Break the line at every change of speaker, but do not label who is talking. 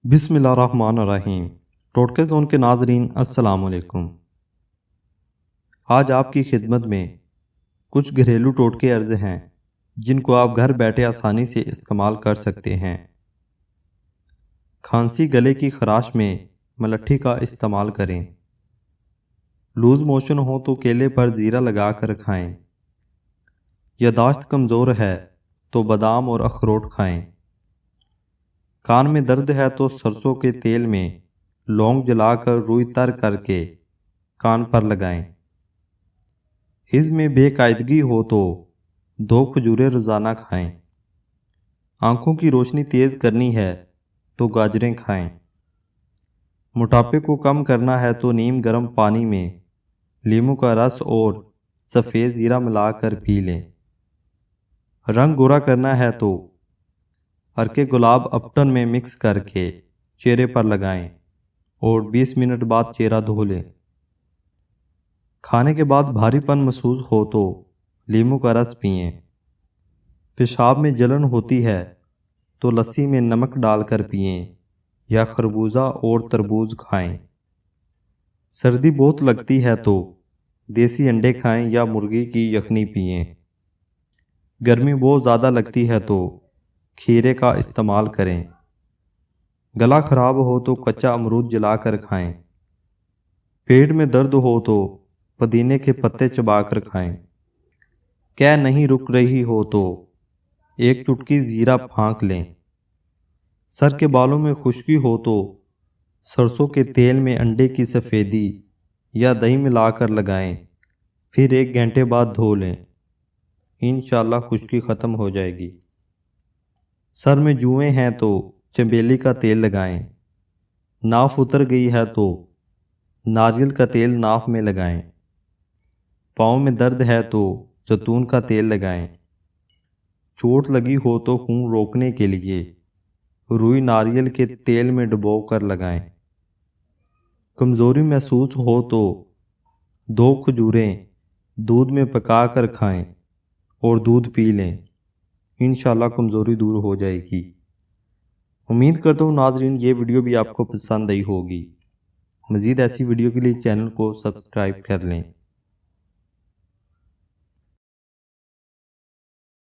बिस्मिल्लाहिर्रहमानिर्रहीम। टोटके ज़ोन के नाज़रीन अस्सलाम वालेकुम। आज आपकी खिदमत में कुछ घरेलू टोटके अर्ज़ हैं जिनको आप घर बैठे आसानी से इस्तेमाल कर सकते हैं। खांसी गले की खराश में मलट्ठी का इस्तेमाल करें। लूज़ मोशन हो तो केले पर ज़ीरा लगा कर खाएँ। यादाश्त कमज़ोर है तो बादाम और अखरोट खाएँ। कान में दर्द है तो सरसों के तेल में लौंग जलाकर रुई तर करके कान पर लगाएं। हिज़्म में बेकायदगी हो तो 2 खजूरें रोज़ाना खाएं। आंखों की रोशनी तेज़ करनी है तो गाजरें खाएं। मोटापे को कम करना है तो नीम गर्म पानी में लीमू का रस और सफ़ेद ज़ीरा मिलाकर पी लें। रंग गोरा करना है तो हरके गुलाब अपटन में मिक्स करके चेहरे पर लगाएं और 20 मिनट बाद चेहरा धो लें। खाने के बाद भारीपन महसूस हो तो लीमू का रस पिएं। पेशाब में जलन होती है तो लस्सी में नमक डालकर पिएं या खरबूजा और तरबूज खाएं। सर्दी बहुत लगती है तो देसी अंडे खाएं या मुर्गी की यखनी पिएं। गर्मी बहुत ज़्यादा लगती है तो खीरे का इस्तेमाल करें। गला खराब हो तो कच्चा अमरूद जलाकर खाएं। पेट में दर्द हो तो पुदीने के पत्ते चबाकर खाएं। कै नहीं रुक रही हो तो 1 चुटकी ज़ीरा फाँक लें। सर के बालों में खुश्की हो तो सरसों के तेल में अंडे की सफ़ेदी या दही मिलाकर लगाएं, फिर 1 घंटे बाद धो लें। इंशाअल्लाह खुश्की ख़त्म हो जाएगी। सर में जुएँ हैं तो चमेली का तेल लगाएं। नाफ उतर गई है तो नारियल का तेल नाफ में लगाएं। पाँव में दर्द है तो जैतून का तेल लगाएं। चोट लगी हो तो खून रोकने के लिए रुई नारियल के तेल में डुबोकर लगाएं। कमज़ोरी महसूस हो तो 2 खजूरें दूध में पकाकर खाएं और दूध पी लें। इंशाअल्लाह कमज़ोरी दूर हो जाएगी। उम्मीद करता हूँ नाज़रीन ये वीडियो भी आपको पसंद आई होगी। मज़ीद ऐसी वीडियो के लिए चैनल को सब्सक्राइब कर लें।